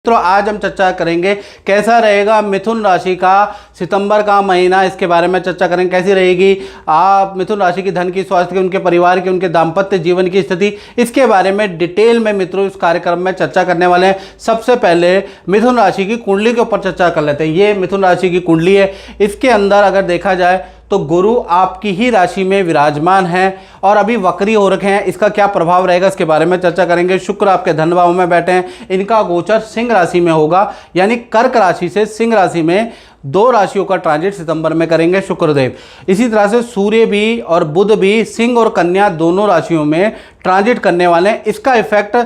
तो आज हम चर्चा करेंगे कैसा रहेगा मिथुन राशि का सितंबर का महीना। इसके बारे में चर्चा करेंगे कैसी रहेगी आप मिथुन राशि की धन की, स्वास्थ्य की, उनके परिवार की, उनके दाम्पत्य जीवन की स्थिति, इसके बारे में डिटेल में मित्रों इस कार्यक्रम में चर्चा करने वाले हैं। सबसे पहले मिथुन राशि की कुंडली के ऊपर चर्चा कर लेते हैं। ये मिथुन राशि की कुंडली है। इसके अंदर अगर देखा जाए तो गुरु आपकी ही राशि में विराजमान है और अभी वक्री हो रखे हैं। इसका क्या प्रभाव रहेगा इसके बारे में चर्चा करेंगे। शुक्र आपके धन भाव में बैठे हैं, इनका गोचर सिंह राशि में होगा, यानी कर्क राशि से सिंह राशि में दो राशियों का ट्रांजिट सितंबर में करेंगे शुक्रदेव। इसी तरह से सूर्य भी और बुध भी सिंह और कन्या दोनों राशियों में ट्रांजिट करने वाले हैं। इसका इफेक्ट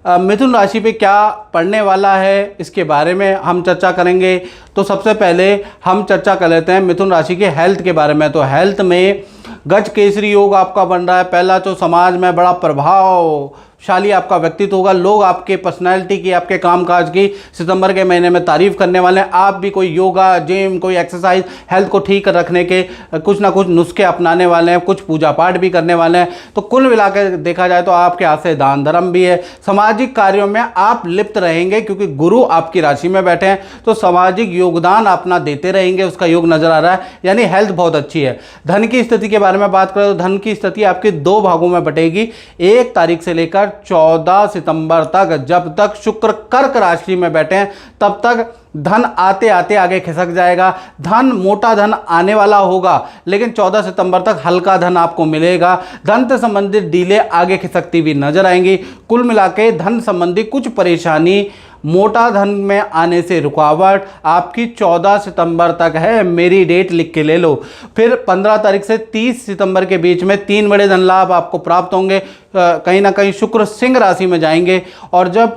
मिथुन राशि पे क्या पड़ने वाला है इसके बारे में हम चर्चा करेंगे। तो सबसे पहले हम चर्चा कर लेते हैं मिथुन राशि के हेल्थ के बारे में। तो हेल्थ में गज केसरी योग आपका बन रहा है। पहला तो समाज में बड़ा प्रभावशाली आपका व्यक्तित्व होगा। लोग आपके पर्सनैलिटी की, आपके कामकाज की सितंबर के महीने में तारीफ करने वाले हैं। आप भी कोई योगा, जिम, कोई एक्सरसाइज, हेल्थ को ठीक रखने के कुछ ना कुछ नुस्खे अपनाने वाले हैं, कुछ पूजा पाठ भी करने वाले हैं। तो कुल मिलाकर देखा जाए तो आपके हाथ से दान धर्म भी है। सामाजिक कार्यों में आप लिप्त रहेंगे क्योंकि गुरु आपकी राशि में बैठे हैं, तो सामाजिक योगदान अपना देते रहेंगे, उसका योग नजर आ रहा है। यानी हेल्थ बहुत अच्छी है। धन की स्थिति के बारे में बात करें तो धन की स्थिति आपकी दो भागों में बटेगी। 1 तारीख से लेकर 14 सितंबर तक, जब तक शुक्र कर्क राशि में बैठे हैं तब तक धन आते आते आगे खिसक जाएगा। धन, मोटा धन आने वाला होगा, लेकिन 14 सितंबर तक हल्का धन आपको मिलेगा। धन से संबंधित डीले आगे खिसकती हुई नजर आएंगी। कुल मिलाके धन संबंधी कुछ परेशानी, मोटा धन में आने से रुकावट आपकी 14 सितंबर तक है। मेरी डेट लिख के ले लो। फिर 15 तारीख से 30 सितंबर के बीच में 3 बड़े धन लाभ आपको प्राप्त होंगे। कहीं ना कहीं शुक्र सिंह राशि में जाएंगे और जब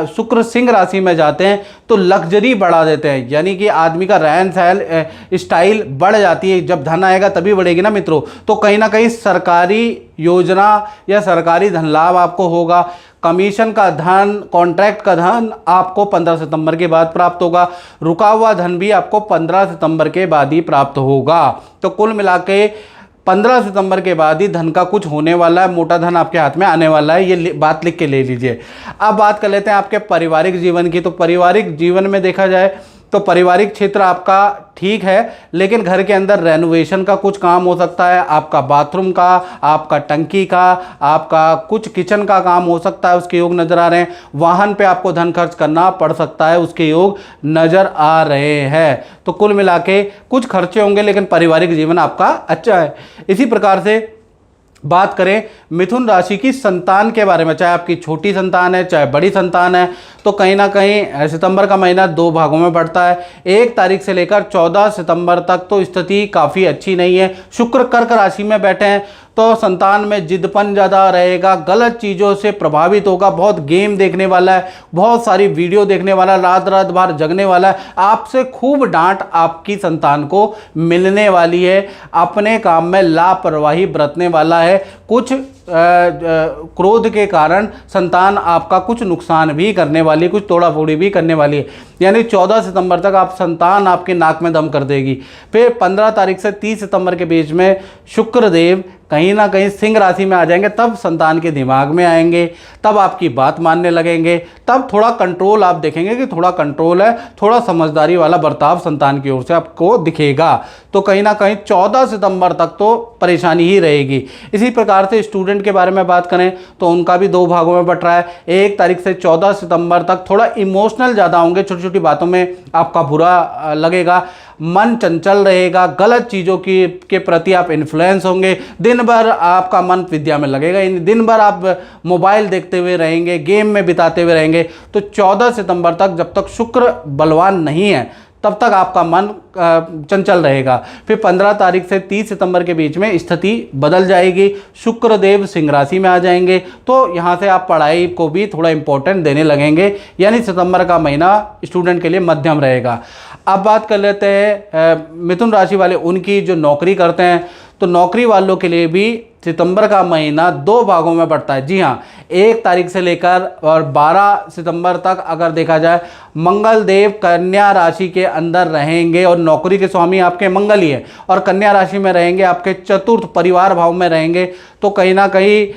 शुक्र सिंह राशि में जाते हैं तो लग्जरी बढ़ा देते हैं, यानी कि आदमी का रहन सहन स्टाइल बढ़ जाती है। जब धन आएगा तभी बढ़ेगी ना मित्रों। तो कहीं ना कहीं सरकारी योजना या सरकारी धन लाभ आपको होगा। कमीशन का धन, कॉन्ट्रैक्ट का धन आपको 15 सितंबर के बाद प्राप्त होगा। रुका हुआ धन भी आपको 15 सितंबर के बाद ही प्राप्त होगा। तो कुल मिला के 15 सितंबर के बाद ही धन का कुछ होने वाला है, मोटा धन आपके हाथ में आने वाला है। ये बात लिख के ले लीजिए। अब बात कर लेते हैं आपके पारिवारिक जीवन की। तो पारिवारिक जीवन में देखा जाए तो पारिवारिक क्षेत्र आपका ठीक है, लेकिन घर के अंदर रेनोवेशन का कुछ काम हो सकता है। आपका बाथरूम का, आपका टंकी का, आपका कुछ किचन का काम हो सकता है, उसके योग नज़र आ रहे हैं। वाहन पे आपको धन खर्च करना पड़ सकता है, उसके योग नज़र आ रहे हैं। तो कुल मिला के कुछ खर्चे होंगे, लेकिन पारिवारिक जीवन आपका अच्छा है। इसी प्रकार से बात करें मिथुन राशि की संतान के बारे में, चाहे आपकी छोटी संतान है चाहे बड़ी संतान है, तो कहीं ना कहीं सितंबर का महीना दो भागों में बढ़ता है। 1 तारीख से लेकर 14 सितंबर तक तो स्थिति काफ़ी अच्छी नहीं है। शुक्र कर्क राशि में बैठे हैं तो संतान में जिद्दपन ज़्यादा रहेगा, गलत चीज़ों से प्रभावित होगा, बहुत गेम देखने वाला है, बहुत सारी वीडियो देखने वाला है, रात रात भर जगने वाला है। आपसे खूब डांट आपकी संतान को मिलने वाली है। अपने काम में लापरवाही बरतने वाला है। कुछ क्रोध के कारण संतान आपका कुछ नुकसान भी करने वाली, कुछ तोड़ा फोड़ी भी करने वाली है। यानी 14 सितंबर तक आप संतान आपके नाक में दम कर देगी। फिर 15 तारीख से 30 सितंबर के बीच में शुक्रदेव कहीं ना कहीं सिंह राशि में आ जाएंगे, तब संतान के दिमाग में आएंगे, तब आपकी बात मानने लगेंगे, तब थोड़ा कंट्रोल आप देखेंगे कि थोड़ा कंट्रोल है, थोड़ा समझदारी वाला बर्ताव संतान की ओर से आपको दिखेगा। तो कहीं ना कहीं 14 सितंबर तक तो परेशानी ही रहेगी। इसी प्रकार से स्टूडेंट के बारे में बात करें तो उनका भी दो भागों में बट रहा है। 1 तारीख से 14 सितंबर तक थोड़ा इमोशनल ज़्यादा होंगे, छोटी छोटी बातों में आपका बुरा लगेगा, मन चंचल रहेगा, गलत चीज़ों के प्रति आप इन्फ्लुएंस होंगे। दिन भर आपका मन विद्या में लगेगा, दिन भर आप मोबाइल देखते हुए रहेंगे, गेम में बिताते हुए रहेंगे। तो 14 सितंबर तक जब तक शुक्र बलवान नहीं है तब तक आपका मन चंचल रहेगा। फिर 15 तारीख से 30 सितंबर के बीच में स्थिति बदल जाएगी। शुक्रदेव सिंह राशि में आ जाएंगे, तो यहाँ से आप पढ़ाई को भी थोड़ा इंपॉर्टेंट देने लगेंगे। यानी सितंबर का महीना स्टूडेंट के लिए मध्यम रहेगा। अब बात कर लेते हैं मिथुन राशि वाले उनकी जो नौकरी करते हैं। तो नौकरी वालों के लिए भी सितंबर का महीना दो भागों में बढ़ता है। जी हाँ, 1 तारीख से लेकर और 12 सितंबर तक अगर देखा जाए मंगल देव कन्या राशि के अंदर रहेंगे और नौकरी के स्वामी आपके मंगल ही है और कन्या राशि में रहेंगे, आपके चतुर्थ परिवार भाव में रहेंगे। तो कहीं ना कहीं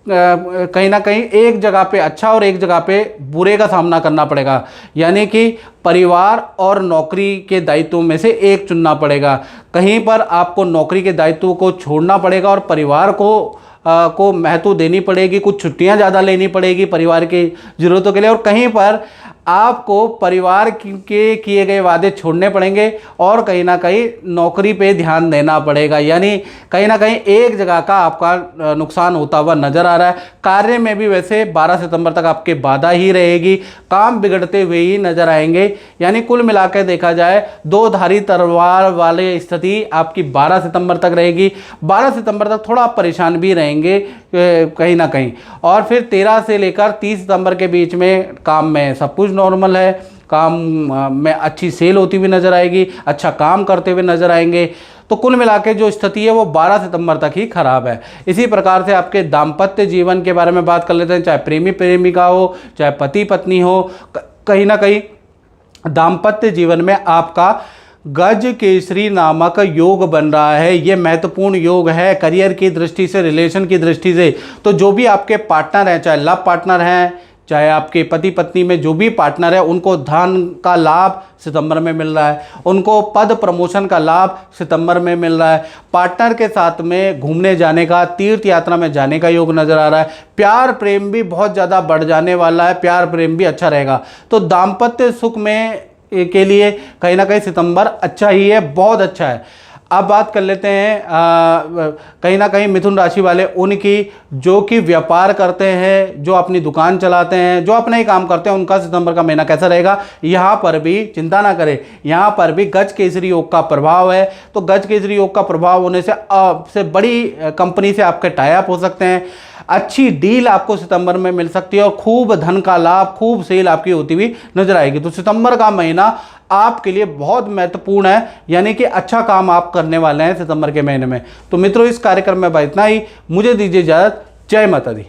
कहीं ना कहीं एक जगह पे अच्छा और एक जगह पे बुरे का सामना करना पड़ेगा, यानी कि परिवार और नौकरी के दायित्वों में से एक चुनना पड़ेगा। कहीं पर आपको नौकरी के दायित्व को छोड़ना पड़ेगा और परिवार को महत्व देनी पड़ेगी, कुछ छुट्टियां ज़्यादा लेनी पड़ेगी परिवार की ज़रूरतों के लिए, और कहीं पर आपको परिवार के किए गए वादे छोड़ने पड़ेंगे और कहीं ना कहीं नौकरी पे ध्यान देना पड़ेगा। यानी कहीं ना कहीं एक जगह का आपका नुकसान होता हुआ नजर आ रहा है। कार्य में भी वैसे 12 सितंबर तक आपके बाधा ही रहेगी, काम बिगड़ते हुए ही नजर आएंगे। यानी कुल मिलाकर देखा जाए दो धारी तलवार वाली स्थिति आपकी 12 सितंबर तक रहेगी। 12 सितंबर तक थोड़ा आप परेशान भी रहेंगे कहीं ना कहीं, और फिर 13 से लेकर 30 सितंबर के बीच में काम में सब कुछ नॉर्मल है, काम में अच्छी सेल होती हुई नजर आएगी, अच्छा काम करते हुए नजर आएंगे। तो कुल मिलाकर जो स्थिति है वो 12 सितंबर तक ही खराब है। इसी प्रकार से आपके दाम्पत्य जीवन के बारे में बात कर लेते हैं, चाहे प्रेमी प्रेमिका हो, चाहे पति पत्नी हो, कहीं ना कहीं दाम्पत्य जीवन में आपका गज केसरी नामक योग बन रहा है। ये महत्वपूर्ण योग है करियर की दृष्टि से, रिलेशन की दृष्टि से। तो जो भी आपके पार्टनर हैं, चाहे लव पार्टनर हैं, चाहे आपके पति पत्नी में जो भी पार्टनर है, उनको धन का लाभ सितंबर में मिल रहा है, उनको पद प्रमोशन का लाभ सितंबर में मिल रहा है, पार्टनर के साथ में घूमने जाने का, तीर्थ यात्रा में जाने का योग नजर आ रहा है, प्यार प्रेम भी बहुत ज़्यादा बढ़ जाने वाला है, प्यार प्रेम भी अच्छा रहेगा। तो दाम्पत्य सुख में के लिए कहीं ना कहीं सितंबर अच्छा ही है, बहुत अच्छा है। अब बात कर लेते हैं कहीं ना कहीं मिथुन राशि वाले उनकी जो कि व्यापार करते हैं, जो अपनी दुकान चलाते हैं, जो अपना ही काम करते हैं, उनका सितंबर का महीना कैसा रहेगा। यहाँ पर भी चिंता ना करें, यहाँ पर भी गज केसरी योग का प्रभाव है। तो गज केसरी योग का प्रभाव होने से बड़ी कंपनी से आपके टाई अप हो सकते हैं, अच्छी डील आपको सितंबर में मिल सकती है और खूब धन का लाभ, खूब सेल आपकी होती हुई नजर आएगी। तो सितंबर का महीना आपके लिए बहुत महत्वपूर्ण है, यानी कि अच्छा काम आप करने वाले हैं सितंबर के महीने में। तो मित्रों, इस कार्यक्रम में इतना ही, मुझे दीजिए इजाजत। जय माता दी।